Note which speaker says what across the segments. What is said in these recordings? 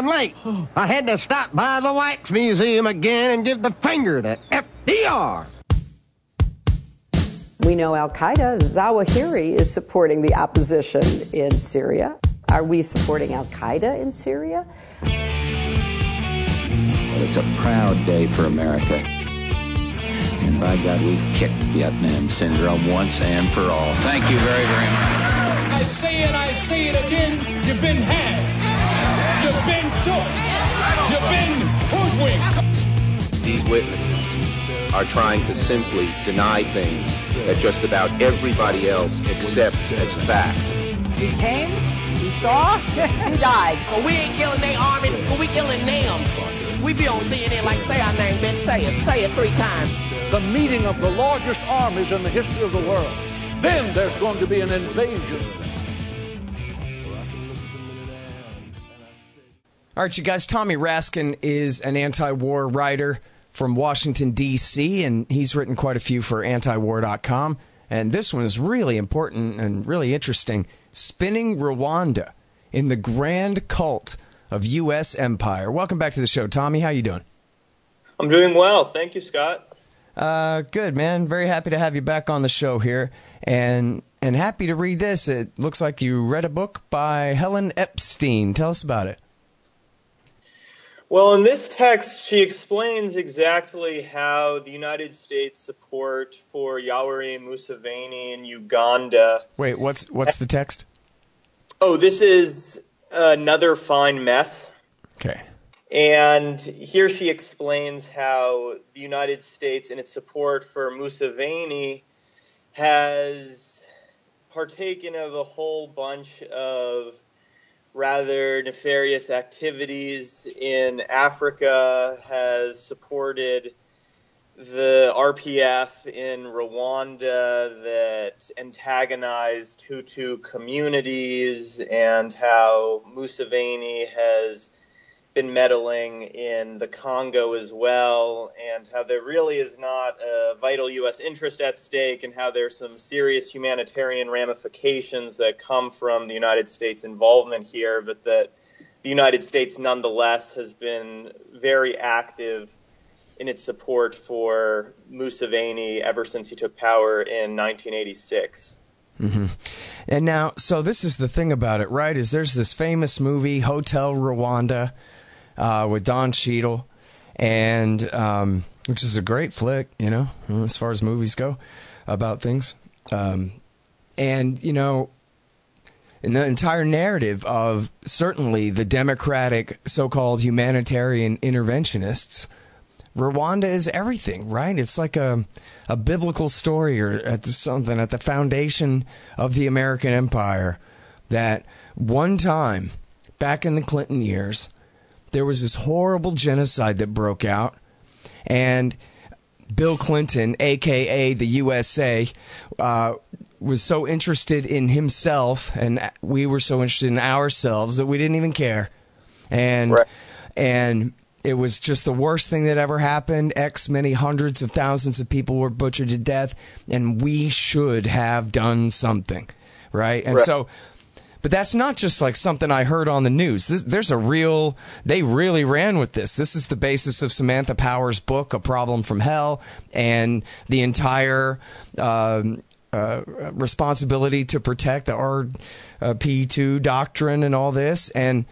Speaker 1: I'm late. I had to stop by the Wax Museum again and give the finger to FDR.
Speaker 2: We know Al-Qaeda, Zawahiri, is supporting the opposition in Syria. Are we supporting Al-Qaeda in Syria?
Speaker 3: Well, it's a proud day for America. And by God, we've kicked Vietnam syndrome once and for all. Thank you very, very much.
Speaker 4: I say it again, you've been had. You've been took. You've been hoodwinked.
Speaker 5: These witnesses are trying to simply deny things that just about everybody else accepts as fact.
Speaker 6: He came, he saw, he died.
Speaker 7: But we ain't killing their army, but we killing them. We be on CNN like, say our name, bitch, say it 3 times.
Speaker 4: The meeting of the largest armies in the history of the world. Then there's going to be an invasion.
Speaker 8: All right, you guys, Tommy Raskin is an anti-war writer from Washington, D.C., and he's written quite a few for antiwar.com. And this one is really important and really interesting. Spinning Rwanda in the grand cult of U.S. empire. Welcome back to the show, Tommy. How you doing?
Speaker 9: I'm doing well. Thank you, Scott.
Speaker 8: Good, man. Very happy to have you back on the show here. And happy to read this. It looks like you read a book by Helen Epstein. Tell us about it.
Speaker 9: Well, in this text, she explains exactly how the United States support for Yoweri Museveni in Uganda.
Speaker 8: Wait, what's the text?
Speaker 9: Oh, this is Another Fine Mess.
Speaker 8: Okay.
Speaker 9: And here she explains how the United States, in its support for Museveni, has partaken of a whole bunch of rather nefarious activities in Africa, has supported the RPF in Rwanda that antagonized Hutu communities, and how Museveni has been meddling in the Congo as well, and how there really is not a vital U.S. interest at stake, and how there's some serious humanitarian ramifications that come from the United States involvement here, but that the United States nonetheless has been very active in its support for Museveni ever since he took power in 1986.
Speaker 8: Mm-hmm. And now, so this is the thing about it, right, is there's this famous movie, Hotel Rwanda, with Don Cheadle, and which is a great flick, you know, as far as movies go about things. And, you know, in the entire narrative of certainly the democratic so-called humanitarian interventionists, Rwanda is everything, right? It's like a biblical story or something at the foundation of the American empire, that one time back in the Clinton years, there was this horrible genocide that broke out, and Bill Clinton, a.k.a. the USA, was so interested in himself, and we were so interested in ourselves that we didn't even care. And
Speaker 9: right.
Speaker 8: And it was just the worst thing that ever happened. Many hundreds of thousands of people were butchered to death, and we should have done something, right? And so... But that's not just like something I heard on the news. They really ran with this. This is the basis of Samantha Power's book, A Problem from Hell, and the entire responsibility to protect the RP2 doctrine and all this. And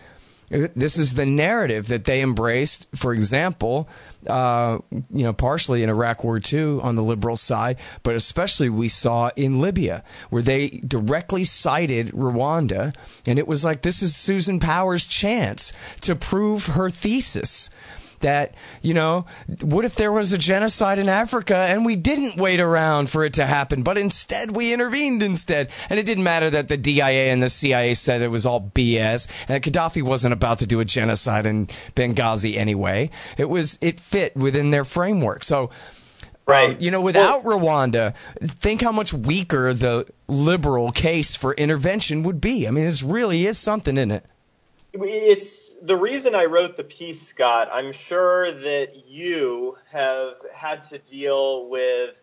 Speaker 8: this is the narrative that they embraced, for example, partially in Iraq War II on the liberal side, but especially we saw in Libya, where they directly cited Rwanda. And it was like, this is Susan Power's chance to prove her thesis that, you know, what if there was a genocide in Africa and we didn't wait around for it to happen, but instead we intervened instead? And it didn't matter that the DIA and the CIA said it was all BS, and Gaddafi wasn't about to do a genocide in Benghazi anyway. It fit within their framework. So,
Speaker 9: right.
Speaker 8: Without Rwanda, think how much weaker the liberal case for intervention would be. I mean, this really is something, isn't it?
Speaker 9: It's the reason I wrote the piece, Scott. I'm sure that you have had to deal with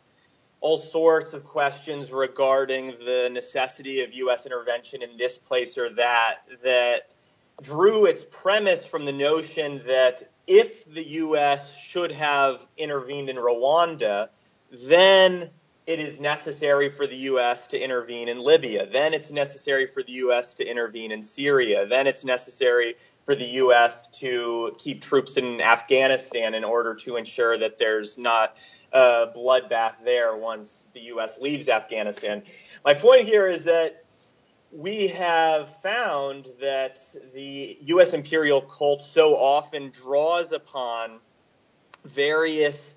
Speaker 9: all sorts of questions regarding the necessity of U.S. intervention in this place or that drew its premise from the notion that if the U.S. should have intervened in Rwanda, then it is necessary for the U.S. to intervene in Libya. Then it's necessary for the U.S. to intervene in Syria. Then it's necessary for the U.S. to keep troops in Afghanistan in order to ensure that there's not a bloodbath there once the U.S. leaves Afghanistan. My point here is that we have found that the U.S. imperial cult so often draws upon various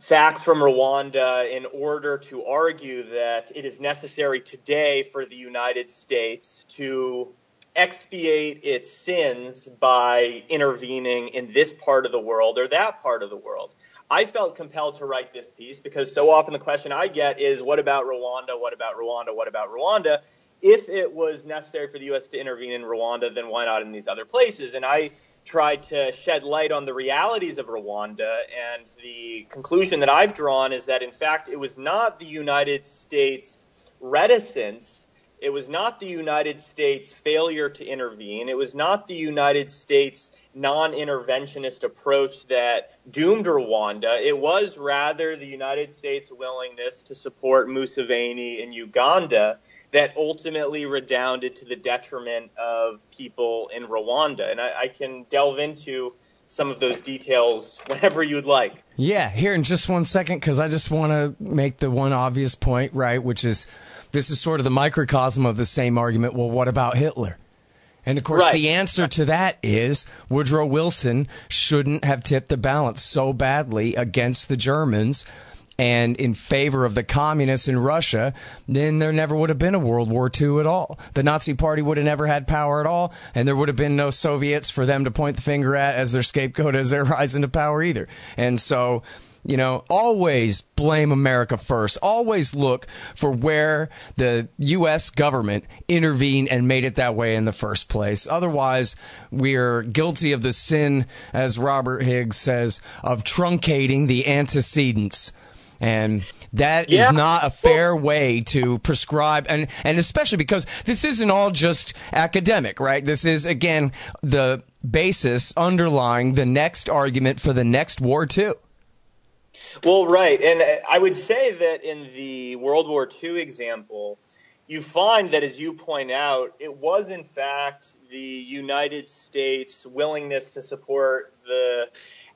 Speaker 9: facts from Rwanda in order to argue that it is necessary today for the United States to expiate its sins by intervening in this part of the world or that part of the world. I felt compelled to write this piece because so often the question I get is, what about Rwanda? What about Rwanda? What about Rwanda? If it was necessary for the U.S. to intervene in Rwanda, then why not in these other places? And I tried to shed light on the realities of Rwanda, and the conclusion that I've drawn is that, in fact, it was not the United States' reticence, it was not the United States' failure to intervene, it was not the United States' non-interventionist approach that doomed Rwanda, it was rather the United States' willingness to support Museveni in Uganda that ultimately redounded to the detriment of people in Rwanda. And I can delve into some of those details whenever you'd like.
Speaker 8: Yeah, here in just 1 second, because I just want to make the one obvious point, right, which is this is sort of the microcosm of the same argument. Well, what about Hitler? And, of course, the answer to that is Woodrow Wilson shouldn't have tipped the balance so badly against the Germans and in favor of the communists in Russia, then there never would have been a World War II at all. The Nazi Party would have never had power at all, and there would have been no Soviets for them to point the finger at as their scapegoat as they're rising to power either. And so, you know, always blame America first. Always look for where the U.S. government intervened and made it that way in the first place. Otherwise, we're guilty of the sin, as Robert Higgs says, of truncating the antecedents. And that is not a fair way to prescribe, and especially because this isn't all just academic, right? This is, again, the basis underlying the next argument for the next war, too.
Speaker 9: Well, right. And I would say that in the World War II example, you find that, as you point out, it was, in fact, the United States' willingness to support the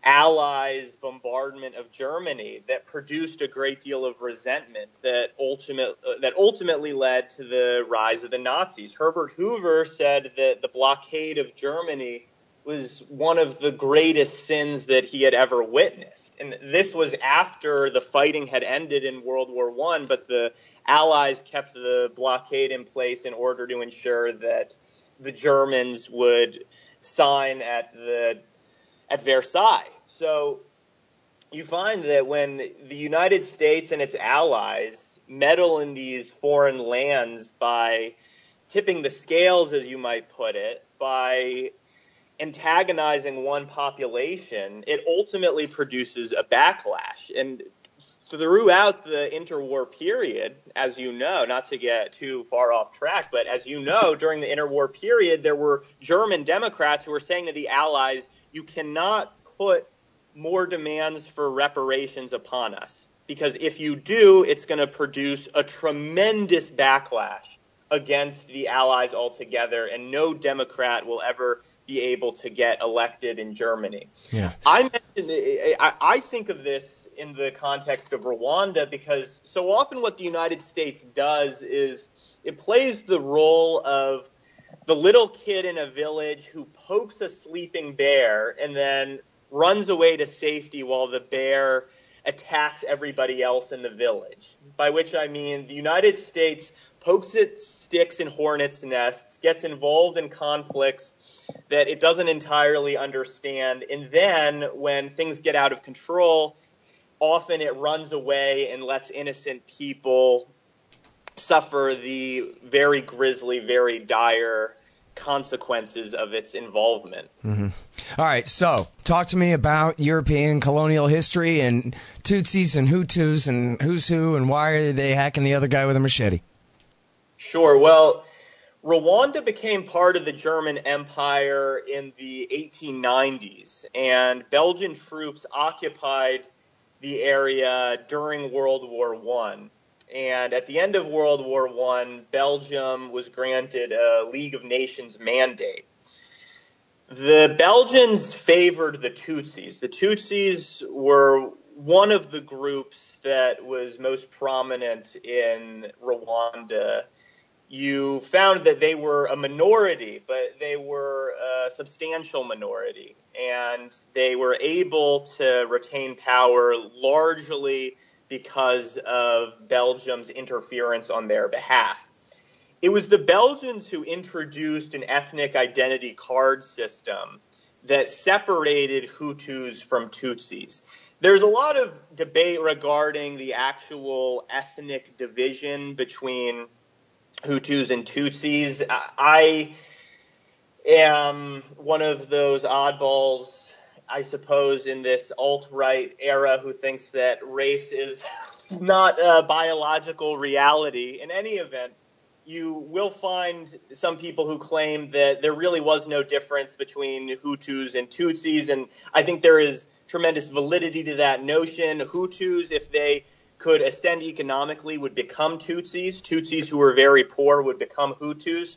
Speaker 9: Allies' bombardment of Germany that produced a great deal of resentment that ultimately led to the rise of the Nazis. Herbert Hoover said that the blockade of Germany was one of the greatest sins that he had ever witnessed. And this was after the fighting had ended in World War I, but the Allies kept the blockade in place in order to ensure that the Germans would sign at Versailles. So you find that when the United States and its allies meddle in these foreign lands by tipping the scales, as you might put it, by antagonizing one population, it ultimately produces a backlash. And throughout the interwar period, as you know, not to get too far off track, but as you know, during the interwar period, there were German Democrats who were saying to the Allies, you cannot put more demands for reparations upon us, because if you do, it's going to produce a tremendous backlash against the Allies altogether, and no Democrat will ever be able to get elected in Germany.
Speaker 8: Yeah.
Speaker 9: I think of this in the context of Rwanda because so often what the United States does is it plays the role of the little kid in a village who pokes a sleeping bear and then runs away to safety while the bear attacks everybody else in the village. By which I mean the United States pokes its sticks in hornets' nests, gets involved in conflicts that it doesn't entirely understand, and then when things get out of control, often it runs away and lets innocent people suffer the very grisly, very dire consequences of its involvement.
Speaker 8: Mm-hmm. All right, so talk to me about European colonial history and Tutsis and Hutus and who's who and why are they hacking the other guy with a machete?
Speaker 9: Sure. Well, Rwanda became part of the German Empire in the 1890s, and Belgian troops occupied the area during World War I. And at the end of World War I, Belgium was granted a League of Nations mandate. The Belgians favored the Tutsis. The Tutsis were one of the groups that was most prominent in Rwanda. You found that they were a minority, but they were a substantial minority, and they were able to retain power largely because of Belgium's interference on their behalf. It was the Belgians who introduced an ethnic identity card system that separated Hutus from Tutsis. There's a lot of debate regarding the actual ethnic division between Hutus and Tutsis. I am one of those oddballs, I suppose, in this alt-right era who thinks that race is not a biological reality. In any event, you will find some people who claim that there really was no difference between Hutus and Tutsis, and I think there is tremendous validity to that notion. Hutus, if they could ascend economically, would become Tutsis. Tutsis who were very poor would become Hutus.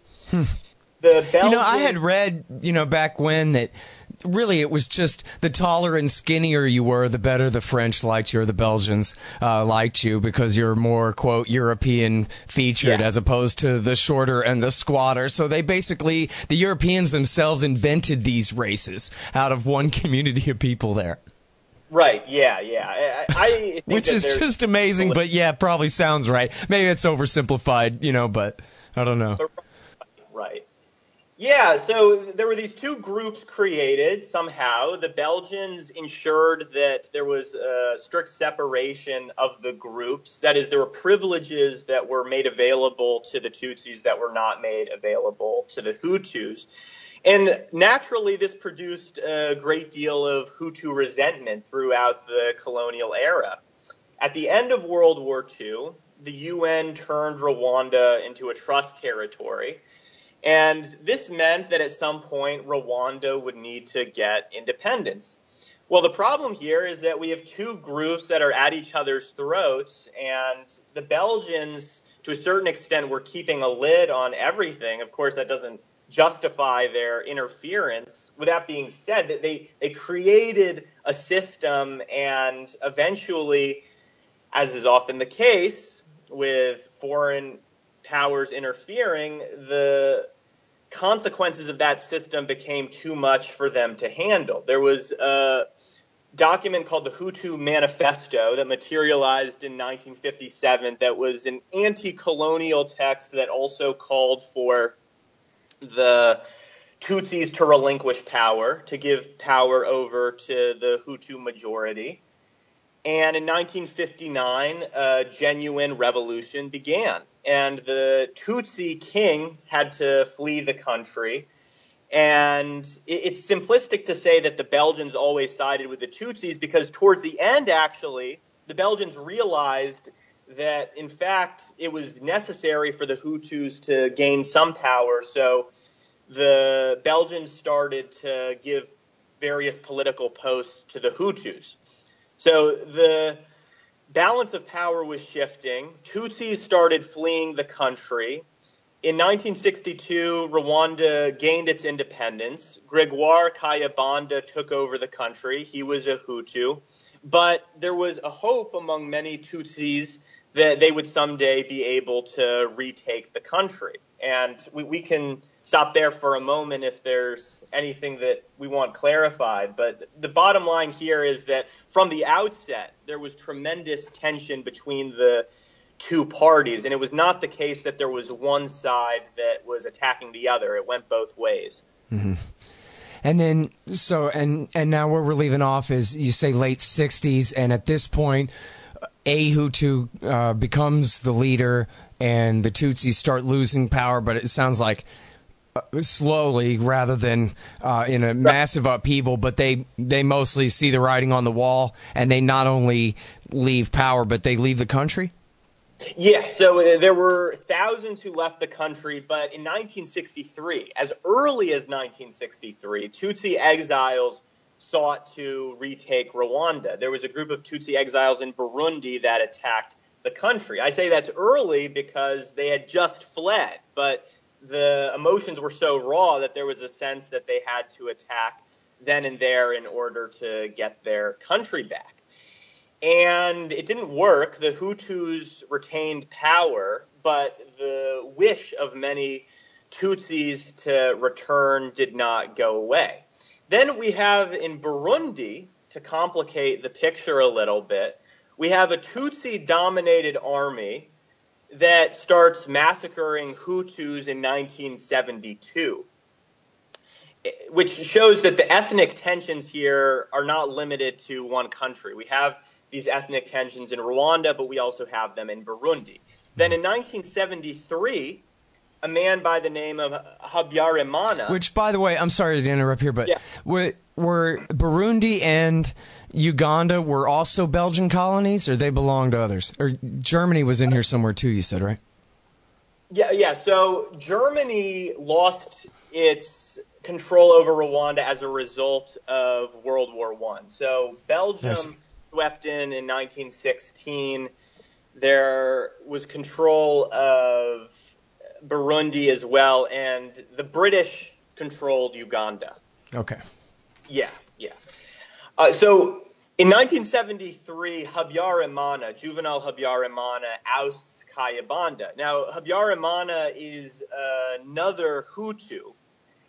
Speaker 9: The Belgian,
Speaker 8: I had read, back when that really it was just the taller and skinnier you were, the better the French liked you or the Belgians liked you because you're more, quote, European featured as opposed to the shorter and the squatter. So they basically, the Europeans themselves invented these races out of one community of people there.
Speaker 9: Right, yeah. I think
Speaker 8: which is just amazing, but yeah, probably sounds right. Maybe it's oversimplified, but I don't know.
Speaker 9: Right. Yeah, so there were these two groups created somehow. The Belgians ensured that there was a strict separation of the groups. That is, there were privileges that were made available to the Tutsis that were not made available to the Hutus. And naturally, this produced a great deal of Hutu resentment throughout the colonial era. At the end of World War II, the UN turned Rwanda into a trust territory. And this meant that at some point, Rwanda would need to get independence. Well, the problem here is that we have two groups that are at each other's throats, and the Belgians, to a certain extent, were keeping a lid on everything. Of course, that doesn't justify their interference. With that being said, they created a system, and eventually, as is often the case with foreign powers interfering, the consequences of that system became too much for them to handle. There was a document called the Hutu Manifesto that materialized in 1957 that was an anti-colonial text that also called for the Tutsis to relinquish power, to give power over to the Hutu majority. And in 1959, a genuine revolution began. And the Tutsi king had to flee the country. And it's simplistic to say that the Belgians always sided with the Tutsis because towards the end, actually, the Belgians realized that, in fact, it was necessary for the Hutus to gain some power. So the Belgians started to give various political posts to the Hutus. So the balance of power was shifting. Tutsis started fleeing the country. In 1962, Rwanda gained its independence. Gregoire Kayibanda took over the country. He was a Hutu. But there was a hope among many Tutsis that they would someday be able to retake the country. And we can stop there for a moment if there's anything that we want clarified. But the bottom line here is that from the outset, there was tremendous tension between the two parties. And it was not the case that there was one side that was attacking the other. It went both ways.
Speaker 8: Mm-hmm. And then, and now where we're leaving off is, you say, late 60s. And at this point, a Hutu becomes the leader and the Tutsis start losing power. But it sounds like slowly rather than in a massive upheaval, but they mostly see the writing on the wall, and they not only leave power, but they leave the country?
Speaker 9: Yeah, so there were thousands who left the country, but in 1963, as early as 1963, Tutsi exiles sought to retake Rwanda. There was a group of Tutsi exiles in Burundi that attacked the country. I say that's early because they had just fled, but the emotions were so raw that there was a sense that they had to attack then and there in order to get their country back. And it didn't work. The Hutus retained power, but the wish of many Tutsis to return did not go away. Then we have in Burundi, to complicate the picture a little bit, we have a Tutsi-dominated army that starts massacring Hutus in 1972, which shows that the ethnic tensions here are not limited to one country. We have these ethnic tensions in Rwanda, but we also have them in Burundi. Then in 1973, a man by the name of Habyarimana...
Speaker 8: Which, by the way, I'm sorry to interrupt here, but
Speaker 9: yeah.
Speaker 8: were Burundi and Uganda were also Belgian colonies, or they belonged to others? Or Germany was in here somewhere too, you said, right?
Speaker 9: Yeah. So Germany lost its control over Rwanda as a result of World War I. So Belgium swept in 1916. There was control of Burundi as well, and the British controlled Uganda.
Speaker 8: Okay.
Speaker 9: Yeah. So in 1973, Juvenal Habyarimana ousts Kayibanda. Now, Habyarimana is another Hutu.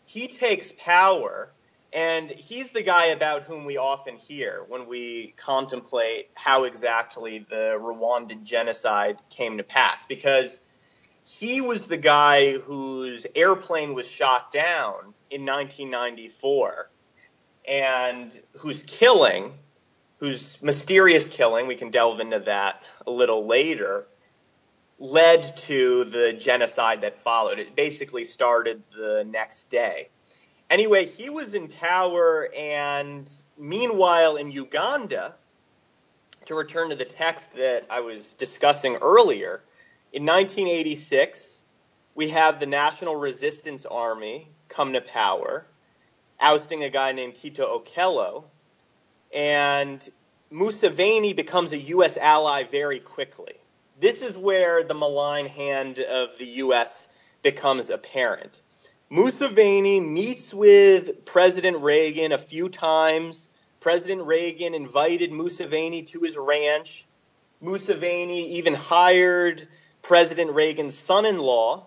Speaker 9: He takes power, and he's the guy about whom we often hear when we contemplate how exactly the Rwandan genocide came to pass, because he was the guy whose airplane was shot down in 1994 and whose mysterious killing, we can delve into that a little later, led to the genocide that followed. It basically started the next day. Anyway, he was in power, and meanwhile in Uganda, to return to the text that I was discussing earlier, in 1986, we have the National Resistance Army come to power, ousting a guy named Tito Okello, and Museveni becomes a U.S. ally very quickly. This is where the malign hand of the U.S. becomes apparent. Museveni meets with President Reagan a few times. President Reagan invited Museveni to his ranch. Museveni even hired President Reagan's son-in-law,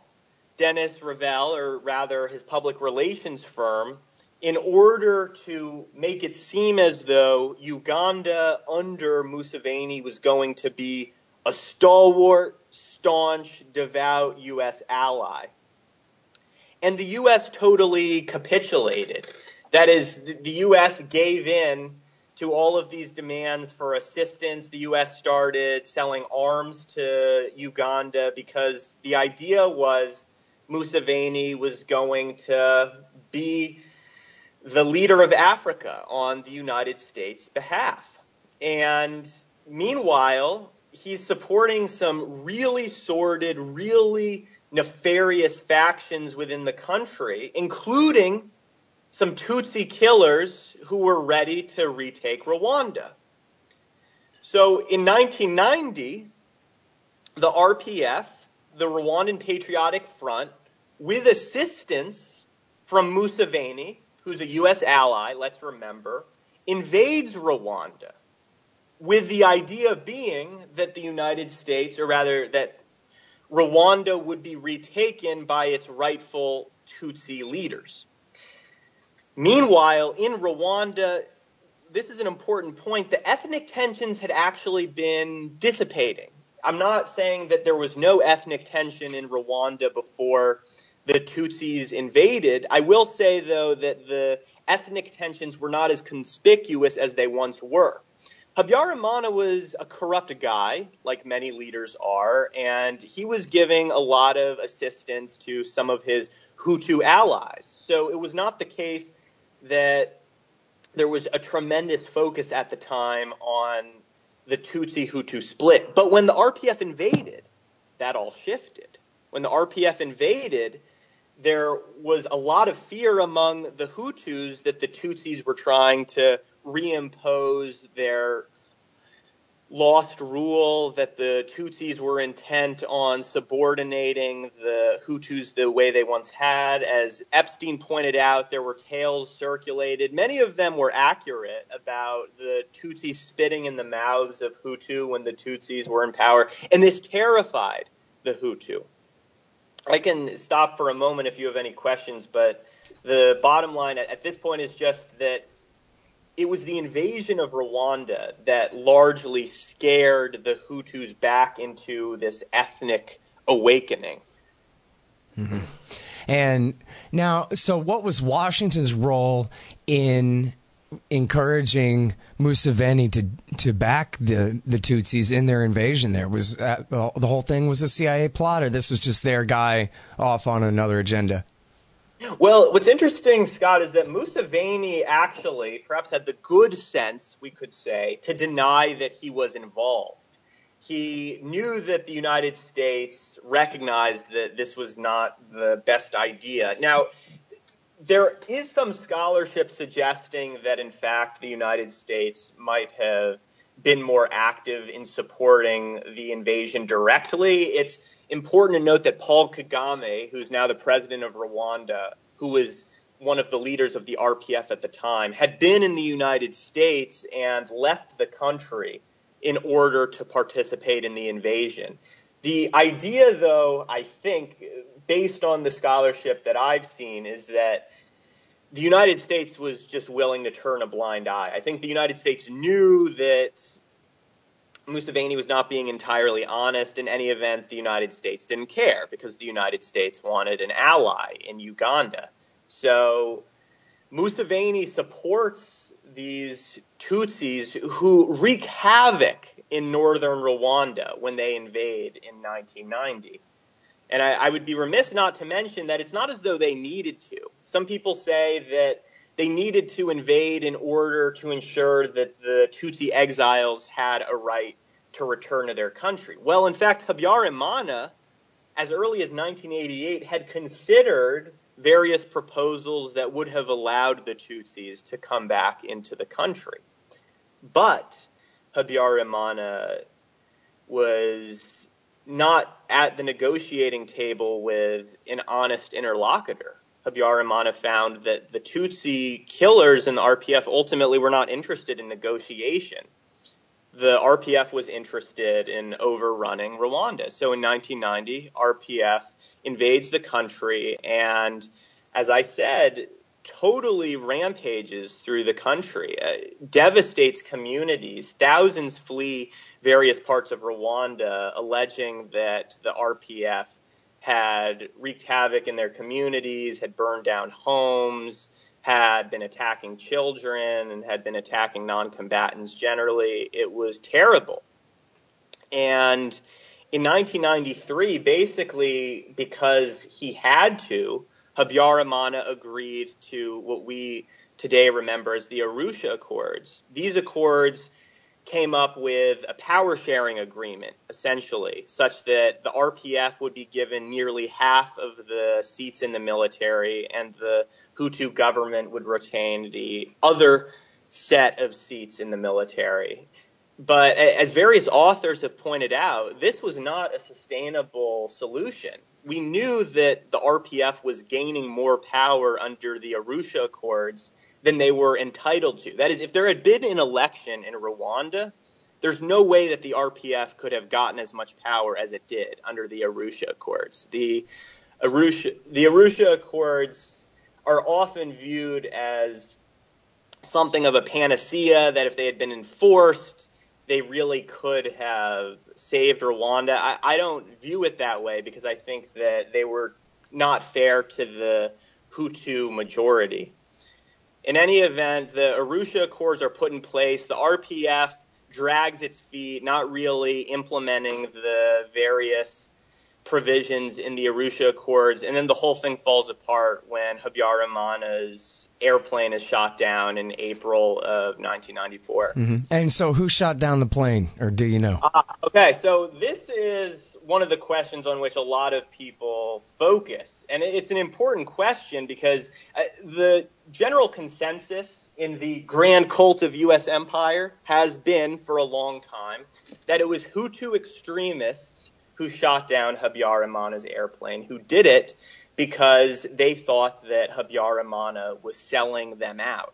Speaker 9: Dennis Ravel, or rather his public relations firm, in order to make it seem as though Uganda under Museveni was going to be a stalwart, staunch, devout U.S. ally. And the U.S. totally capitulated. That is, the U.S. gave in to all of these demands for assistance. The U.S. started selling arms to Uganda because the idea was Museveni was going to be the leader of Africa on the United States' behalf. And meanwhile, he's supporting some really sordid, really nefarious factions within the country, including some Tutsi killers who were ready to retake Rwanda. So in 1990, the RPF, the Rwandan Patriotic Front, with assistance from Museveni, who's a U.S. ally, let's remember, invades Rwanda, with the idea being that the United States, or rather that Rwanda would be retaken by its rightful Tutsi leaders. Meanwhile, in Rwanda, this is an important point, the ethnic tensions had actually been dissipating. I'm not saying that there was no ethnic tension in Rwanda before the Tutsis invaded. I will say, though, that the ethnic tensions were not as conspicuous as they once were. Habyarimana was a corrupt guy, like many leaders are, and he was giving a lot of assistance to some of his Hutu allies. So it was not the case that there was a tremendous focus at the time on the Tutsi-Hutu split. But when the RPF invaded, that all shifted. When the RPF invaded, there was a lot of fear among the Hutus that the Tutsis were trying to reimpose their lost rule, that the Tutsis were intent on subordinating the Hutus the way they once had. As Epstein pointed out, there were tales circulated. Many of them were accurate about the Tutsis spitting in the mouths of Hutu when the Tutsis were in power, and this terrified the Hutu. I can stop for a moment if you have any questions, but the bottom line at this point is just that it was the invasion of Rwanda that largely scared the Hutus back into this ethnic awakening.
Speaker 8: Mm-hmm. And now, so what was Washington's role in encouraging Museveni to back the Tutsis in their invasion there? Was the whole thing was a CIA plot, or this was just their guy off on another agenda?
Speaker 9: Well, what's interesting, Scott, is that Museveni actually perhaps had the good sense, we could say, to deny that he was involved. He knew that the United States recognized that this was not the best idea. Now, there is some scholarship suggesting that, in fact, the United States might have been more active in supporting the invasion directly. It's important to note that Paul Kagame, who's now the president of Rwanda, who was one of the leaders of the RPF at the time, had been in the United States and left the country in order to participate in the invasion. The idea, though, I think, based on the scholarship that I've seen, is that the United States was just willing to turn a blind eye. I think the United States knew that Museveni was not being entirely honest. In any event, the United States didn't care because the United States wanted an ally in Uganda. So Museveni supports these Tutsis who wreak havoc in northern Rwanda when they invade in 1990. And I would be remiss not to mention that it's not as though they needed to. Some people say that they needed to invade in order to ensure that the Tutsi exiles had a right to return to their country. Well, in fact, Habyarimana, as early as 1988, had considered various proposals that would have allowed the Tutsis to come back into the country. But Habyarimana was not at the negotiating table with an honest interlocutor. Habyarimana found that the Tutsi killers in the RPF ultimately were not interested in negotiation. The RPF was interested in overrunning Rwanda. So in 1990, RPF invades the country and, as I said, totally rampages through the country, devastates communities. Thousands flee various parts of Rwanda, alleging that the RPF had wreaked havoc in their communities, had burned down homes, had been attacking children, and had been attacking non-combatants generally. It was terrible. And in 1993, basically because he had to, Habyarimana agreed to what we today remember as the Arusha Accords. These accords came up with a power-sharing agreement, essentially, such that the RPF would be given nearly half of the seats in the military and the Hutu government would retain the other set of seats in the military. But as various authors have pointed out, this was not a sustainable solution. We knew that the RPF was gaining more power under the Arusha Accords than they were entitled to. That is, if there had been an election in Rwanda, there's no way that the RPF could have gotten as much power as it did under the Arusha Accords. The Arusha Accords are often viewed as something of a panacea, that if they had been enforced, they really could have saved Rwanda. I don't view it that way because I think that they were not fair to the Hutu majority. In any event, the Arusha Accords are put in place. The RPF drags its feet, not really implementing the various provisions in the Arusha Accords, and then the whole thing falls apart when Habyarimana's airplane is shot down in April of 1994.
Speaker 8: Mm-hmm. And so who shot down the plane, or do you know?
Speaker 9: Okay, so this is one of the questions on which a lot of people focus, and it's an important question because the general consensus in the grand cult of U.S. empire has been for a long time that it was Hutu extremists who shot down Habyarimana's airplane, who did it because they thought that Habyarimana was selling them out.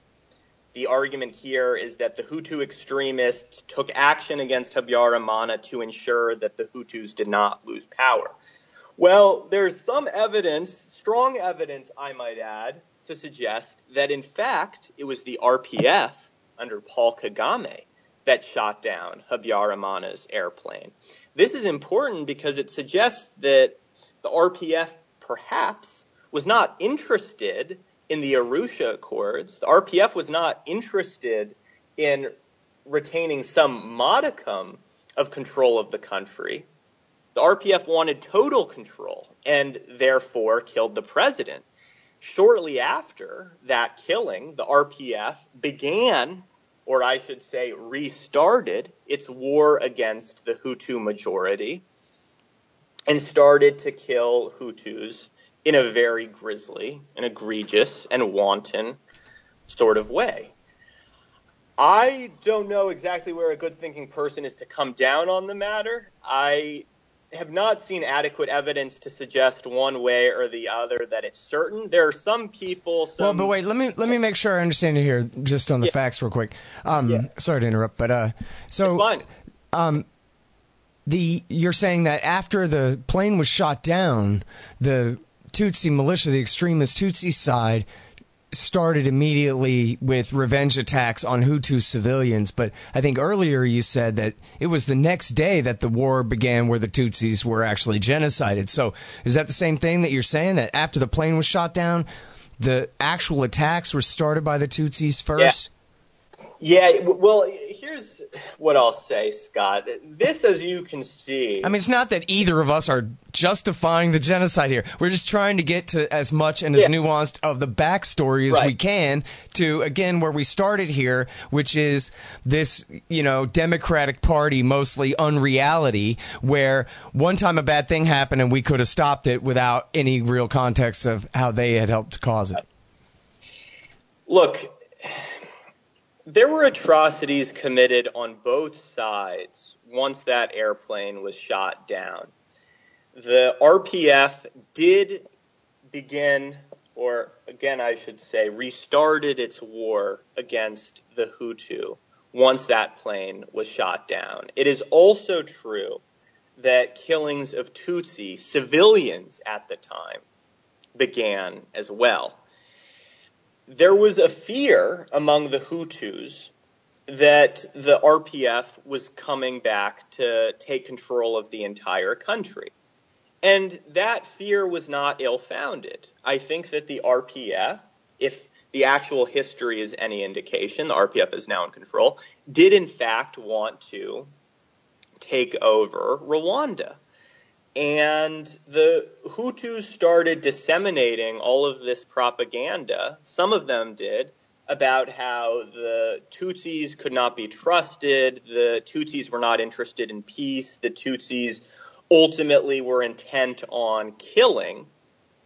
Speaker 9: The argument here is that the Hutu extremists took action against Habyarimana to ensure that the Hutus did not lose power. Well, there's some evidence, strong evidence, I might add, to suggest that, in fact, it was the RPF under Paul Kagame that shot down Habyarimana's airplane. This is important because it suggests that the RPF perhaps was not interested in the Arusha Accords. The RPF was not interested in retaining some modicum of control of the country. The RPF wanted total control and therefore killed the president. Shortly after that killing, the RPF began, or I should say restarted, its war against the Hutu majority and started to kill Hutus in a very grisly and egregious and wanton sort of way. I don't know exactly where a good thinking person is to come down on the matter. I have not seen adequate evidence to suggest one way or the other that it's certain. There are some people.
Speaker 8: Well, but wait, let me make sure I understand you here, just on the facts, real quick. Sorry to interrupt, but so
Speaker 9: it's fine.
Speaker 8: You're saying that after the plane was shot down, the Tutsi militia, the extremist Tutsi side, started immediately with revenge attacks on Hutu civilians. But I think earlier you said that it was the next day that the war began where the Tutsis were actually genocided. So is that the same thing that you're saying, that after the plane was shot down, the actual attacks were started by the Tutsis first?
Speaker 9: Yeah, well, here's what I'll say, Scott. This, as you can see...
Speaker 8: I mean, it's not that either of us are justifying the genocide here. We're just trying to get to as much and as nuanced of the backstory as we can to, again, where we started here, which is this, Democratic Party, mostly unreality, where one time a bad thing happened and we could have stopped it without any real context of how they had helped to cause it.
Speaker 9: Look... There were atrocities committed on both sides once that airplane was shot down. The RPF did begin, or again I should say, restarted its war against the Hutu once that plane was shot down. It is also true that killings of Tutsi, civilians at the time, began as well. There was a fear among the Hutus that the RPF was coming back to take control of the entire country. And that fear was not ill-founded. I think that the RPF, if the actual history is any indication, the RPF is now in control, did in fact want to take over Rwanda. And the Hutus started disseminating all of this propaganda, some of them did, about how the Tutsis could not be trusted, the Tutsis were not interested in peace, the Tutsis ultimately were intent on killing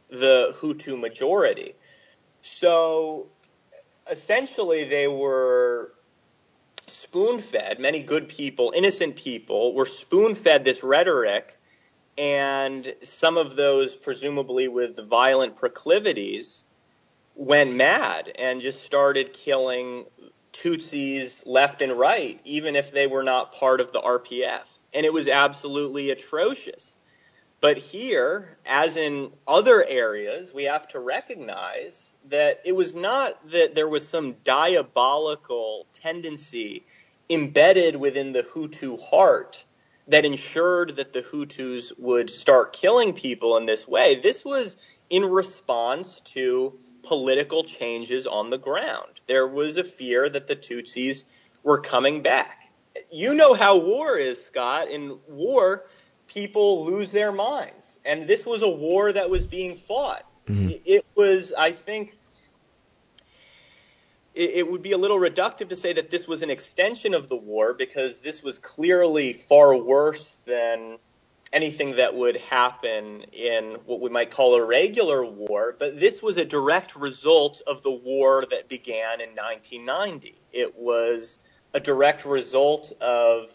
Speaker 9: the Hutu majority. So essentially they were spoon-fed, many good people, innocent people, were spoon-fed this rhetoric. And some of those, presumably with violent proclivities, went mad and just started killing Tutsis left and right, even if they were not part of the RPF. And it was absolutely atrocious. But here, as in other areas, we have to recognize that it was not that there was some diabolical tendency embedded within the Hutu heart that ensured that the Hutus would start killing people in this way. This was in response to political changes on the ground. There was a fear that the Tutsis were coming back. You know how war is, Scott. In war, people lose their minds. And this was a war that was being fought. It was, I think, it would be a little reductive to say that this was an extension of the war, because this was clearly far worse than anything that would happen in what we might call a regular war. But this was a direct result of the war that began in 1990. It was a direct result of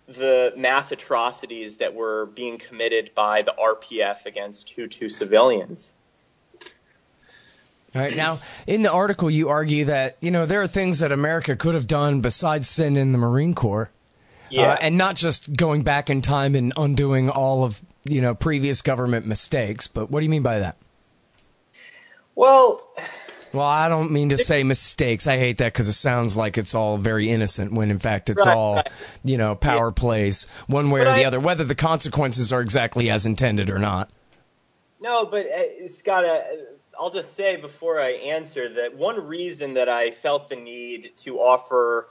Speaker 9: the mass atrocities that were being committed by the RPF against Hutu civilians.
Speaker 8: All right. Now, in the article, you argue that, there are things that America could have done besides send in the Marine Corps.
Speaker 9: Yeah.
Speaker 8: And not just going back in time and undoing all of, previous government mistakes. But what do you mean by that?
Speaker 9: Well,
Speaker 8: I don't mean to say mistakes. I hate that because it sounds like it's all very innocent when, in fact, it's all, power plays one way or the other, whether the consequences are exactly as intended or not.
Speaker 9: No, but Scott, I'll just say before I answer that one reason that I felt the need to offer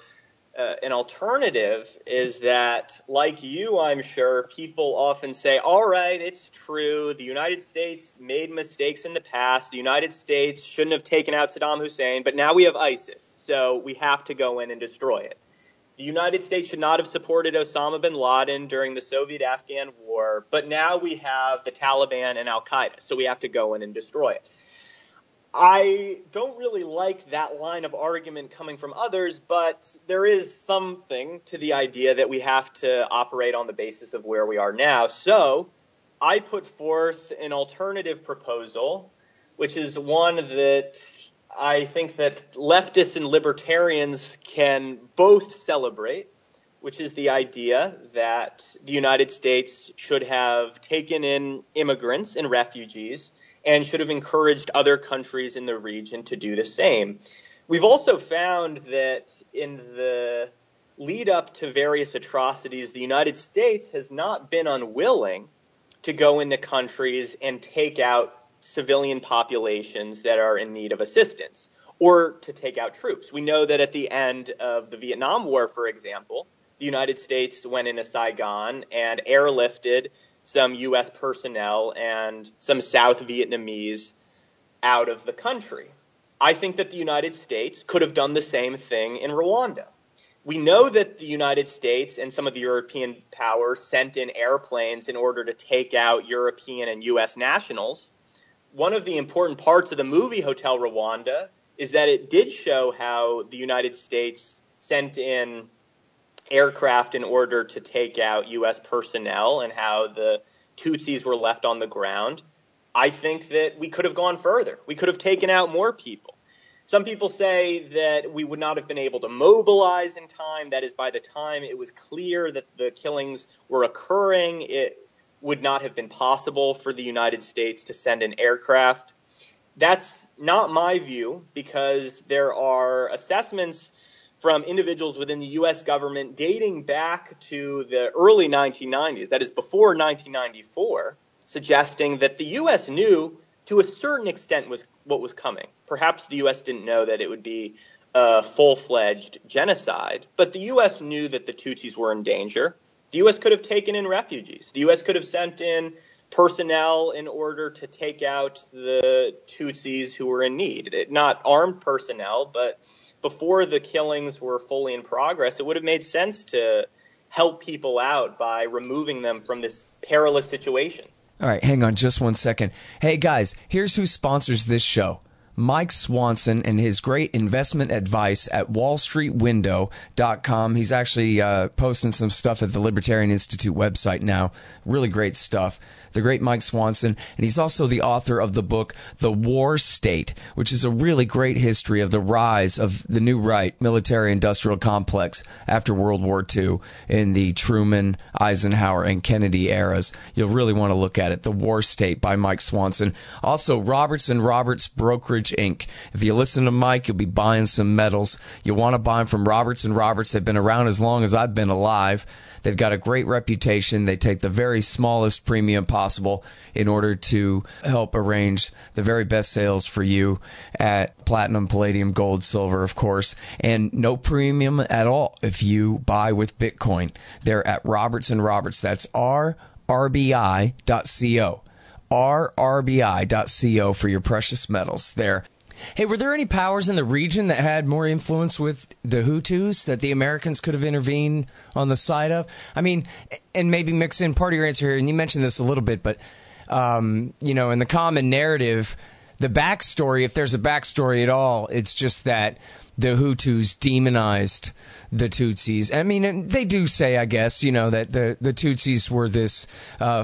Speaker 9: an alternative is that, like you, I'm sure, people often say, all right, it's true, the United States made mistakes in the past, the United States shouldn't have taken out Saddam Hussein, but now we have ISIS, so we have to go in and destroy it. The United States should not have supported Osama bin Laden during the Soviet-Afghan war, but now we have the Taliban and al-Qaeda, so we have to go in and destroy it. I don't really like that line of argument coming from others, but there is something to the idea that we have to operate on the basis of where we are now. So I put forth an alternative proposal, which is one that I think that leftists and libertarians can both celebrate, which is the idea that the United States should have taken in immigrants and refugees and should have encouraged other countries in the region to do the same. We've also found that in the lead up to various atrocities, the United States has not been unwilling to go into countries and take out civilian populations that are in need of assistance, or to take out troops. We know that at the end of the Vietnam War, for example, the United States went into Saigon and airlifted some U.S. personnel and some South Vietnamese out of the country. I think that the United States could have done the same thing in Rwanda. We know that the United States and some of the European powers sent in airplanes in order to take out European and U.S. nationals. One of the important parts of the movie Hotel Rwanda is that it did show how the United States sent in aircraft in order to take out U.S. personnel and how the Tutsis were left on the ground. I think that we could have gone further. We could have taken out more people. Some people say that we would not have been able to mobilize in time. That is, by the time it was clear that the killings were occurring, it would not have been possible for the United States to send an aircraft. That's not my view, because there are assessments from individuals within the U.S. government dating back to the early 1990s, that is before 1994, suggesting that the U.S. knew to a certain extent what was coming. Perhaps the U.S. didn't know that it would be a full-fledged genocide, but the U.S. knew that the Tutsis were in danger. The U.S. could have taken in refugees. The U.S. could have sent in personnel in order to take out the Tutsis who were in need. Not armed personnel, but before the killings were fully in progress, it would have made sense to help people out by removing them from this perilous situation.
Speaker 8: All right, hang on just 1 second. Hey, guys, here's who sponsors this show. Mike Swanson and his great investment advice at wallstreetwindow.com. He's actually posting some stuff at the Libertarian Institute website now. Really great stuff. The great Mike Swanson. And he's also the author of the book, The War State, which is a really great history of the rise of the new right military-industrial complex after World War II in the Truman, Eisenhower, and Kennedy eras. You'll really want to look at it. The War State by Mike Swanson. Also, Roberts & Roberts Brokerage, Inc. If you listen to Mike, you'll be buying some metals. You'll want to buy them from Roberts & Roberts. They've been around as long as I've been alive. They've got a great reputation. They take the very smallest premium possible in order to help arrange the very best sales for you at platinum, palladium, gold, silver, of course, and no premium at all if you buy with Bitcoin. They're at Roberts & Roberts. That's RROBERTS rrbi.co. rrbi.co for your precious metals there. Hey, were there any powers in the region that had more influence with the Hutus that the Americans could have intervened on the side of? I mean, and maybe mix in part of your answer here, and you mentioned this a little bit, but, in the common narrative, the backstory, if there's a backstory at all, it's just that the Hutus demonized the Tutsis. I mean, they do say, I guess, that the Tutsis were this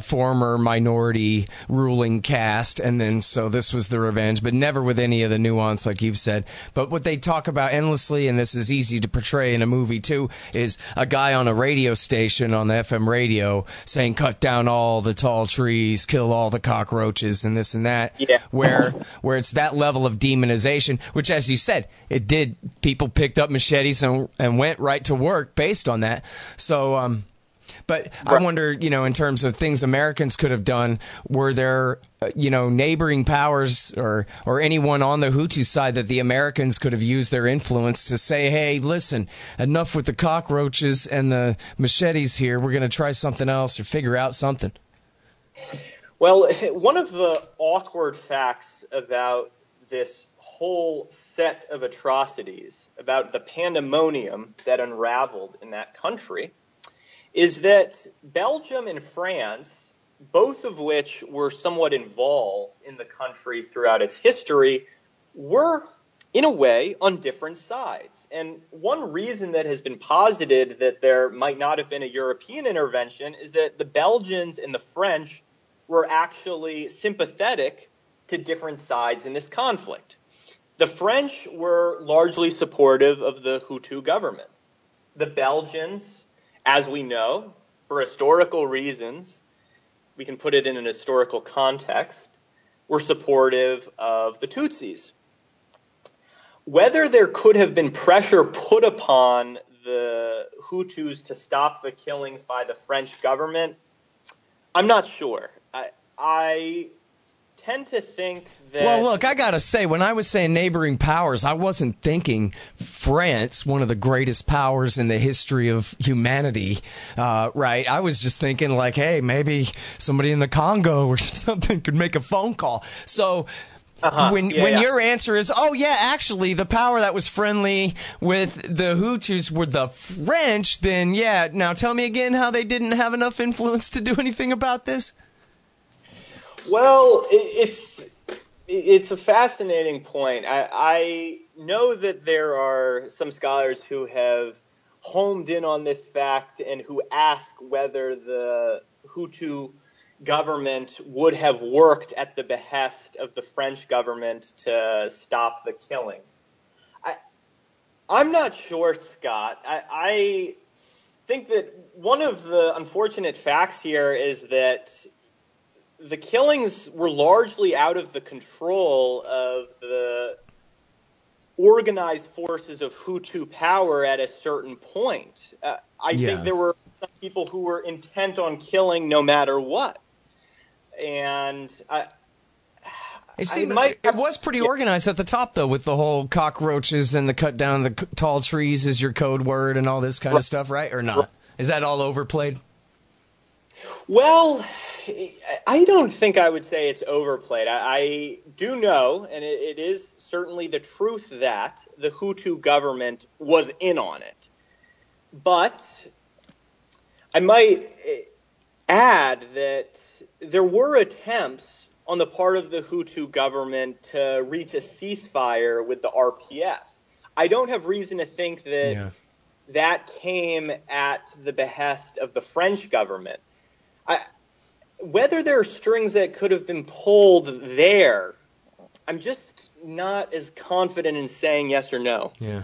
Speaker 8: former minority ruling caste, and then so this was the revenge, but never with any of the nuance like you've said. But what they talk about endlessly, and this is easy to portray in a movie too, is a guy on a radio station on the FM radio saying, cut down all the tall trees, kill all the cockroaches, and this and that, where it's that level of demonization, which, as you said, it did. People picked up machetes and went right to work based on that. So, but I wonder, in terms of things Americans could have done, were there, neighboring powers or anyone on the Hutu side that the Americans could have used their influence to say, hey, listen, enough with the cockroaches and the machetes here. We're going to try something else or figure out something.
Speaker 9: Well, one of the awkward facts about this whole set of atrocities, about the pandemonium that unraveled in that country, is that Belgium and France, both of which were somewhat involved in the country throughout its history, were, in a way, on different sides. And one reason that has been posited that there might not have been a European intervention is that the Belgians and the French were actually sympathetic to different sides in this conflict. The French were largely supportive of the Hutu government. The Belgians, as we know, for historical reasons, we can put it in an historical context, were supportive of the Tutsis. Whether there could have been pressure put upon the Hutus to stop the killings by the French government, I'm not sure. I tend to think that...
Speaker 8: Well, look, I gotta say, when I was saying neighboring powers, I wasn't thinking France, one of the greatest powers in the history of humanity, right? I was just thinking like, hey, maybe somebody in the Congo or something could make a phone call. So... When your answer is, oh, yeah, actually, the power that was friendly with the Hutus were the French, then, yeah, now tell me again how they didn't have enough influence to do anything about this?
Speaker 9: Well, it's a fascinating point. I know that there are some scholars who have homed in on this fact and who ask whether the Hutu government would have worked at the behest of the French government to stop the killings. I'm not sure, Scott. I think that one of the unfortunate facts here is that the killings were largely out of the control of the organized forces of Hutu power at a certain point. I think there were some people who were intent on killing no matter what. And
Speaker 8: it was pretty organized at the top, though, with the whole cockroaches and the cut down the tall trees is your code word and all this kind of stuff, right? Or not? Is that all overplayed?
Speaker 9: Well, I don't think I would say it's overplayed. I do know, and it is certainly the truth, that the Hutu government was in on it. But I might add that there were attempts on the part of the Hutu government to reach a ceasefire with the RPF. I don't have reason to think that that came at the behest of the French government. Whether there are strings that could have been pulled there, I'm just not as confident in saying yes or no.
Speaker 8: Yeah.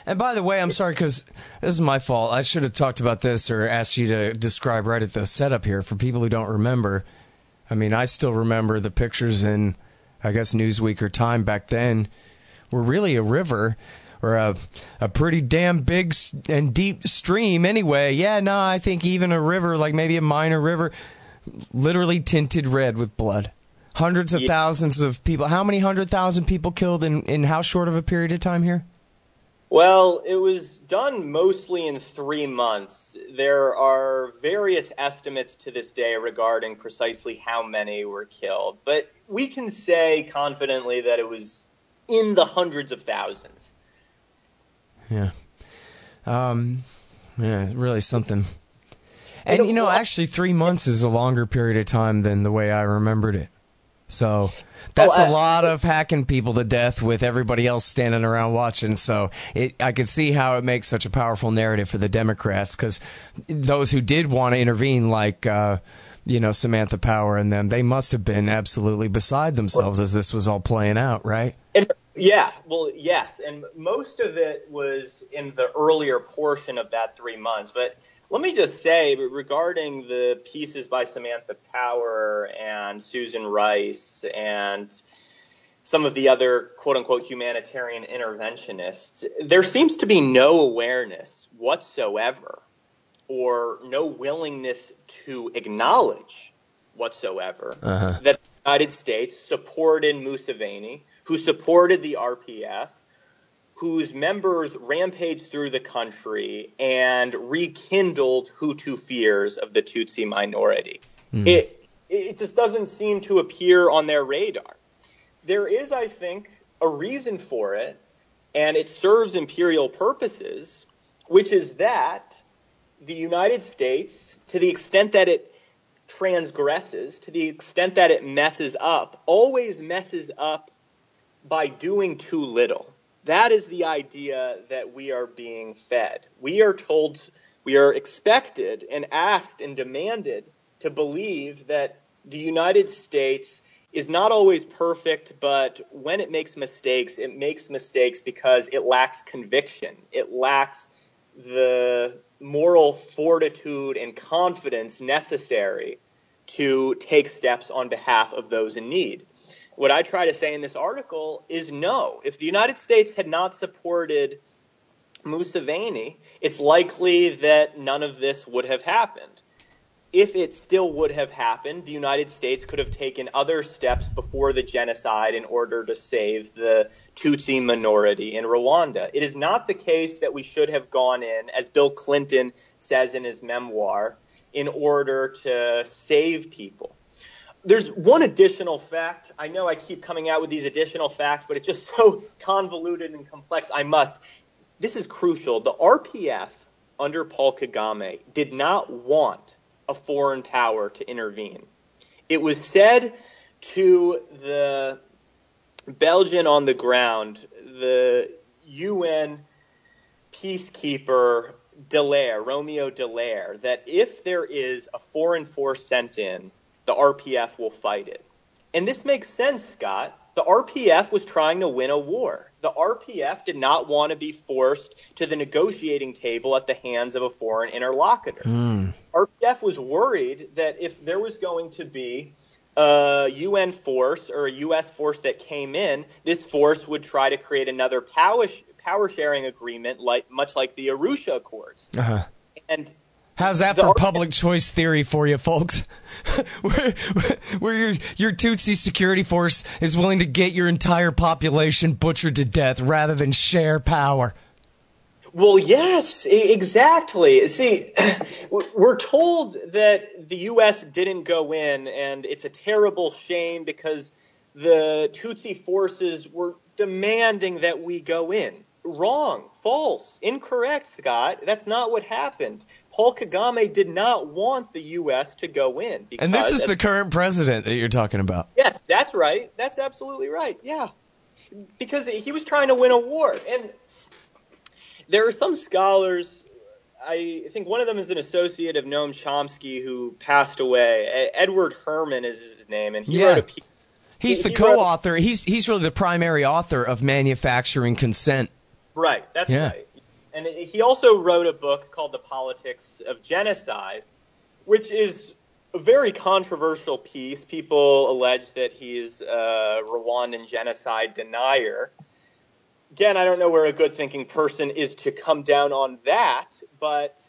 Speaker 8: And by the way, I'm sorry, because this is my fault. I should have talked about this or asked you to describe right at the setup here for people who don't remember. I mean, I still remember the pictures in, I guess, Newsweek or Time back then were really a river or a pretty damn big and deep stream anyway. Yeah, no, I think even a river, like maybe a minor river, literally tinted red with blood. Hundreds of thousands of people. How many 100,000 people killed in how short of a period of time here?
Speaker 9: Well, it was done mostly in 3 months. There are various estimates to this day regarding precisely how many were killed, but we can say confidently that it was in the hundreds of thousands.
Speaker 8: Yeah. Really something. And, actually 3 months is a longer period of time than the way I remembered it. So that's a lot of hacking people to death with everybody else standing around watching. So I could see how it makes such a powerful narrative for the Democrats, because those who did want to intervene, like, Samantha Power and them, they must have been absolutely beside themselves as this was all playing out, right?
Speaker 9: Yeah, well, yes. And most of it was in the earlier portion of that 3 months. But let me just say, regarding the pieces by Samantha Power and Susan Rice and some of the other quote-unquote humanitarian interventionists, there seems to be no awareness whatsoever or no willingness to acknowledge whatsoever that the United States supported Museveni, who supported the RPF, whose members rampaged through the country and rekindled Hutu fears of the Tutsi minority. It just doesn't seem to appear on their radar. There is, I think, a reason for it, and it serves imperial purposes, which is that the United States, to the extent that it transgresses, to the extent that it messes up, always messes up by doing too little. That is the idea that we are being fed. We are told, we are expected and asked and demanded to believe that the United States is not always perfect, but when it makes mistakes because it lacks conviction. It lacks the moral fortitude and confidence necessary to take steps on behalf of those in need. What I try to say in this article is no. If the United States had not supported Museveni, it's likely that none of this would have happened. If it still would have happened, the United States could have taken other steps before the genocide in order to save the Tutsi minority in Rwanda. It is not the case that we should have gone in, as Bill Clinton says in his memoir, in order to save people. There's one additional fact. I know I keep coming out with these additional facts, but it's just so convoluted and complex. This is crucial. The RPF under Paul Kagame did not want a foreign power to intervene. It was said to the Belgian on the ground, the UN peacekeeper Romeo Dallaire, that if there is a foreign force sent in, the RPF will fight it. And this makes sense, Scott. The RPF was trying to win a war. The RPF did not want to be forced to the negotiating table at the hands of a foreign interlocutor. RPF was worried that if there was going to be a UN force or a U.S. force that came in, this force would try to create another power-sharing agreement, much like the Arusha Accords. And
Speaker 8: how's that for public choice theory for you, folks? where your Tutsi security force is willing to get your entire population butchered to death rather than share power.
Speaker 9: Well, yes, exactly. See, we're told that the U.S. didn't go in, and it's a terrible shame because the Tutsi forces were demanding that we go in. Wrong, false, incorrect, Scott. That's not what happened. Paul Kagame did not want the U.S. to go in.
Speaker 8: And this is the current president that you're talking about.
Speaker 9: Yes, that's right. That's absolutely right, yeah. Because he was trying to win a war. And there are some scholars, I think one of them is an associate of Noam Chomsky who passed away. Edward Herman is his name, and he wrote a piece.
Speaker 8: He's the co-author. He's really the primary author of Manufacturing Consent.
Speaker 9: Right, that's right. And he also wrote a book called The Politics of Genocide, which is a very controversial piece. People allege that he's a Rwandan genocide denier. Again, I don't know where a good-thinking person is to come down on that, but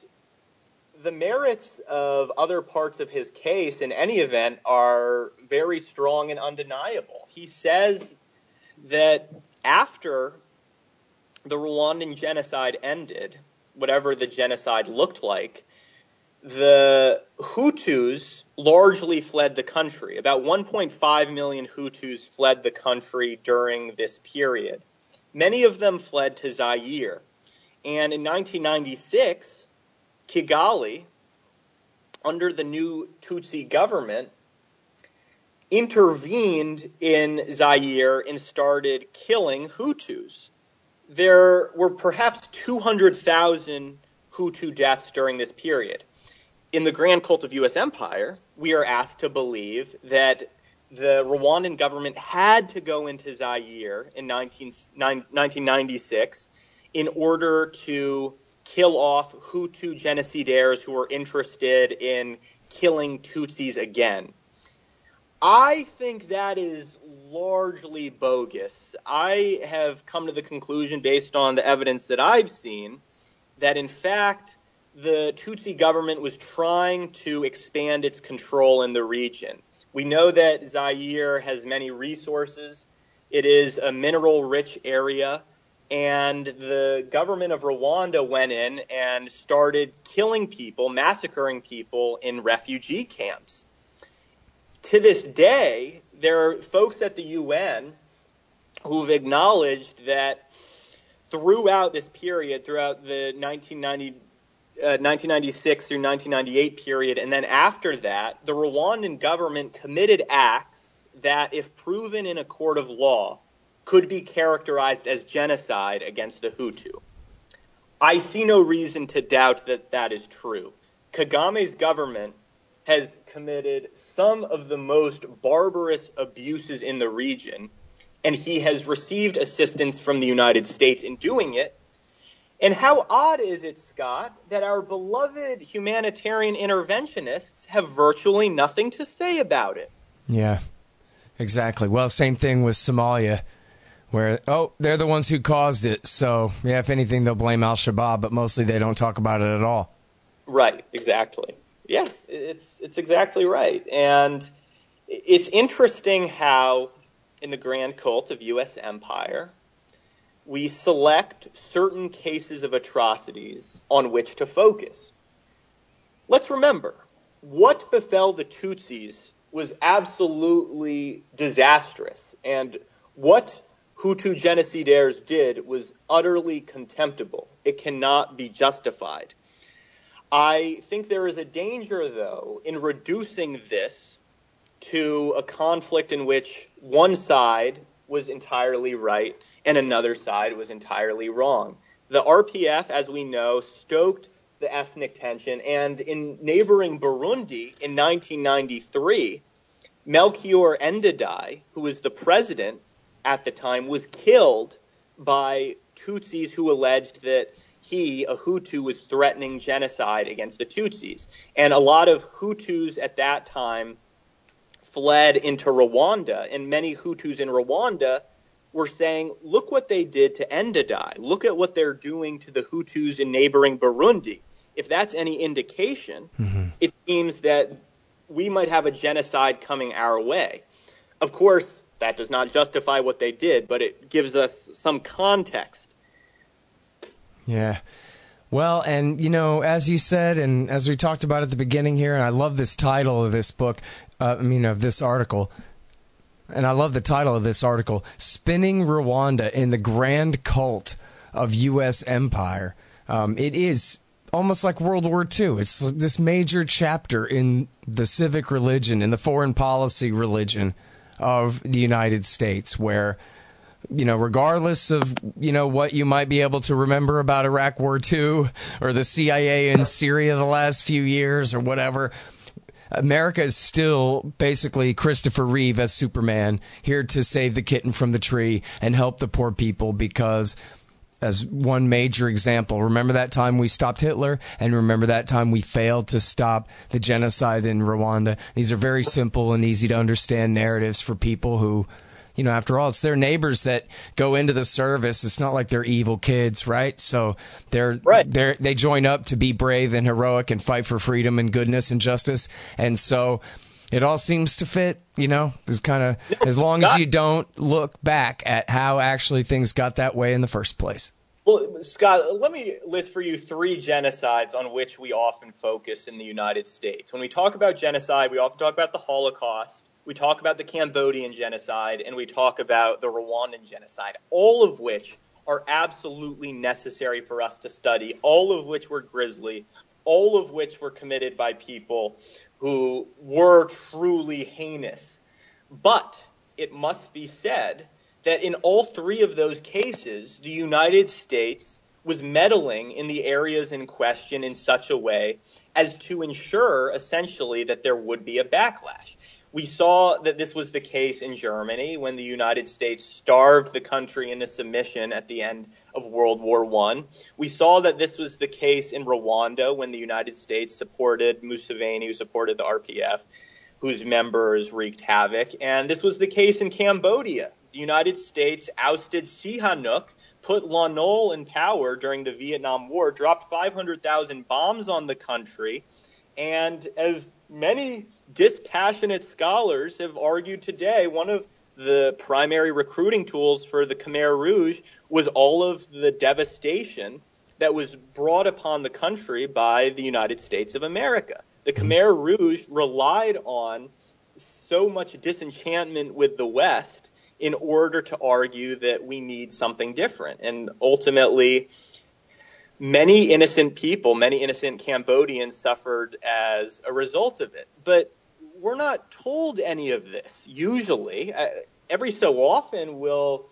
Speaker 9: the merits of other parts of his case, in any event, are very strong and undeniable. He says that after the Rwandan genocide ended, whatever the genocide looked like, the Hutus largely fled the country. About 1.5 million Hutus fled the country during this period. Many of them fled to Zaire. And in 1996, Kigali, under the new Tutsi government, intervened in Zaire and started killing Hutus. There were perhaps 200,000 Hutu deaths during this period. In the grand cult of U.S. empire, we are asked to believe that the Rwandan government had to go into Zaire in 1996 in order to kill off Hutu genocidaires who were interested in killing Tutsis again. I think that is largely bogus. I have come to the conclusion, based on the evidence that I've seen, that in fact the Tutsi government was trying to expand its control in the region. We know that Zaire has many resources. It is a mineral-rich area, and the government of Rwanda went in and started killing people, massacring people in refugee camps. To this day, there are folks at the UN who've acknowledged that throughout this period, throughout the 1996 through 1998 period, and then after that, the Rwandan government committed acts that, if proven in a court of law, could be characterized as genocide against the Hutu. I see no reason to doubt that that is true. Kagame's government has committed some of the most barbarous abuses in the region, and he has received assistance from the United States in doing it. And how odd is it, Scott, that our beloved humanitarian interventionists have virtually nothing to say about it?
Speaker 8: Yeah, exactly. Well, same thing with Somalia, where, they're the ones who caused it. So, yeah, if anything, they'll blame al-Shabaab, but mostly they don't talk about it at all.
Speaker 9: Right, exactly. Yeah, it's exactly right. And it's interesting how, in the grand cult of U.S. empire, we select certain cases of atrocities on which to focus. Let's remember, what befell the Tutsis was absolutely disastrous, and what Hutu genocidaires did was utterly contemptible. It cannot be justified. I think there is a danger, though, in reducing this to a conflict in which one side was entirely right and another side was entirely wrong. The RPF, as we know, stoked the ethnic tension, and in neighboring Burundi in 1993, Melchior Ndadaye, who was the president at the time, was killed by Tutsis who alleged that he, a Hutu, was threatening genocide against the Tutsis. And a lot of Hutus at that time fled into Rwanda, and many Hutus in Rwanda were saying, look what they did to Ndadaye. Look at what they're doing to the Hutus in neighboring Burundi. If that's any indication, it seems that we might have a genocide coming our way. Of course, that does not justify what they did, but it gives us some context.
Speaker 8: Yeah. Well, and, as you said, and as we talked about at the beginning here, and I love this title of this book, of this article, and I love the title of this article, Spinning Rwanda in the Grand Cult of U.S. Empire. It is almost like World War II. It's this major chapter in the civic religion, in the foreign policy religion of the United States, where, regardless of, what you might be able to remember about Iraq War II or the CIA in Syria the last few years or whatever, America is still basically Christopher Reeve as Superman, here to save the kitten from the tree and help the poor people because, as one major example, remember that time we stopped Hitler, and remember that time we failed to stop the genocide in Rwanda. These are very simple and easy to understand narratives for people who, after all, it's their neighbors that go into the service. It's not like they're evil kids, right? So they join up to be brave and heroic and fight for freedom and goodness and justice. And so it all seems to fit, It's kind of, as long as you don't look back at how actually things got that way in the first place.
Speaker 9: Well, Scott, let me list for you 3 genocides on which we often focus in the United States. When we talk about genocide, we often talk about the Holocaust, we talk about the Cambodian genocide, and we talk about the Rwandan genocide, all of which are absolutely necessary for us to study, all of which were grisly, all of which were committed by people who were truly heinous. But it must be said that in all 3 of those cases, the United States was meddling in the areas in question in such a way as to ensure, essentially, that there would be a backlash. We saw that this was the case in Germany when the United States starved the country into submission at the end of World War I. We saw that this was the case in Rwanda when the United States supported Museveni, who supported the RPF, whose members wreaked havoc. And this was the case in Cambodia. The United States ousted Sihanouk, put Lon Nol in power during the Vietnam War, dropped 500,000 bombs on the country. And as many dispassionate scholars have argued today, one of the primary recruiting tools for the Khmer Rouge was all of the devastation that was brought upon the country by the United States of America. The Khmer Rouge relied on so much disenchantment with the West in order to argue that we need something different. And ultimately, many innocent people, many innocent Cambodians suffered as a result of it. But we're not told any of this. Usually, every so often, we'll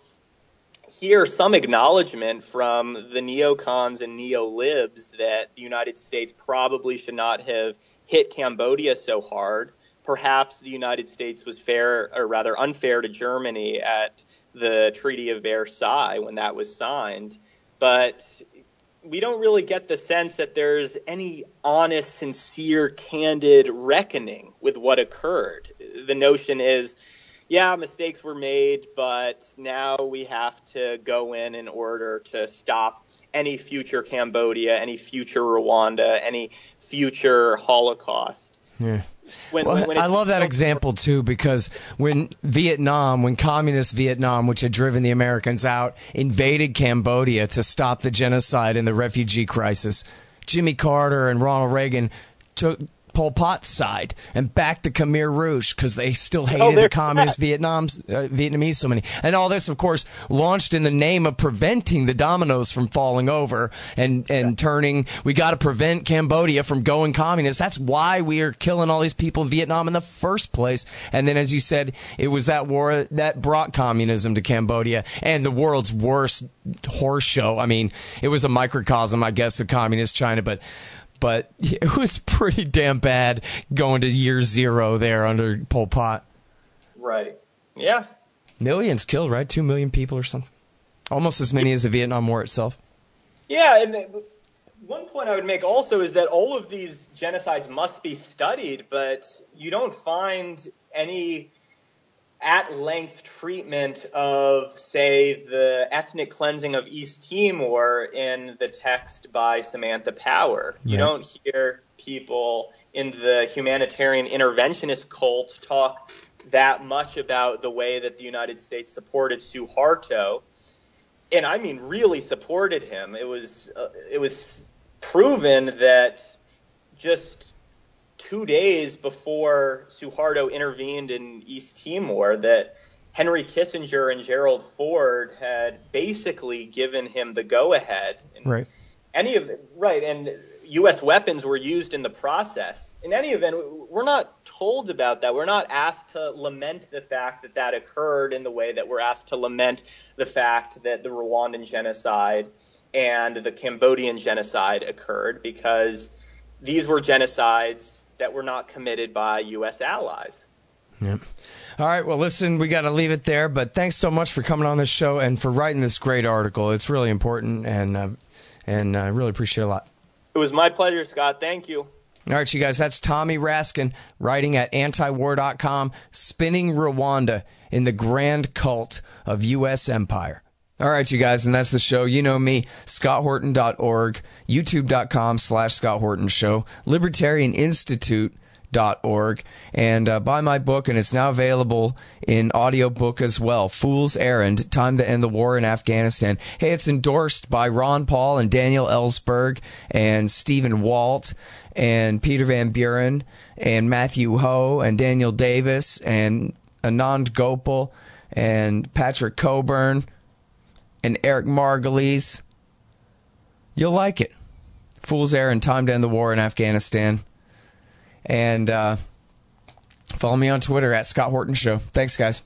Speaker 9: hear some acknowledgement from the neocons and neo-libs that the United States probably should not have hit Cambodia so hard. Perhaps the United States was fair, or rather unfair, to Germany at the Treaty of Versailles when that was signed. But we don't really get the sense that there's any honest, sincere, candid reckoning with what occurred. The notion is, yeah, mistakes were made, but now we have to go in order to stop any future Cambodia, any future Rwanda, any future Holocaust.
Speaker 8: Yeah. I love that example, too, because when communist Vietnam, which had driven the Americans out, invaded Cambodia to stop the genocide and the refugee crisis, Jimmy Carter and Ronald Reagan took Pol Pot's side and backed the Khmer Rouge because they still hated the communist Vietnamese so many. And all this, of course, launched in the name of preventing the dominoes from falling over and turning. We got to prevent Cambodia from going communist. That's why we are killing all these people in Vietnam in the first place. And then, as you said, it was that war that brought communism to Cambodia and the world's worst horse show. I mean, it was a microcosm, I guess, of communist China, but it was pretty damn bad going to year 0 there under Pol Pot.
Speaker 9: Right. Yeah.
Speaker 8: Millions killed, right? 2 million people or something. Almost as many as the Vietnam War itself.
Speaker 9: Yeah, and one point I would make also is that all of these genocides must be studied, but you don't find any at-length treatment of, say, the ethnic cleansing of East Timor in the text by Samantha Power. You don't hear people in the humanitarian interventionist cult talk that much about the way that the United States supported Suharto, and I mean really supported him. It was proven that just 2 days before Suharto intervened in East Timor, that Henry Kissinger and Gerald Ford had basically given him the go-ahead.
Speaker 8: Right.
Speaker 9: And U.S. weapons were used in the process. In any event, we're not told about that. We're not asked to lament the fact that that occurred in the way that we're asked to lament the fact that the Rwandan genocide and the Cambodian genocide occurred, because these were genocides that were not committed by U.S. allies.
Speaker 8: Yep. All right. Well, listen, we got to leave it there. But thanks so much for coming on this show and for writing this great article. It's really important, and I really appreciate it a lot.
Speaker 9: It was my pleasure, Scott. Thank you.
Speaker 8: All right, you guys. That's Tommy Raskin writing at antiwar.com, spinning Rwanda in the grand cult of U.S. empire. All right, you guys, and that's the show. You know me, ScottHorton.org, YouTube.com/Scott Horton Show, LibertarianInstitute.org. and buy my book, and it's now available in audiobook as well. Fool's Errand, Time to End the War in Afghanistan. Hey, it's endorsed by Ron Paul and Daniel Ellsberg and Stephen Walt and Peter Van Buren and Matthew Ho and Daniel Davis and Anand Gopal and Patrick Coburn and Eric Margulies. You'll like it. Fool's Errand, Time to End the War in Afghanistan. And follow me on Twitter at Scott Horton Show. Thanks, guys.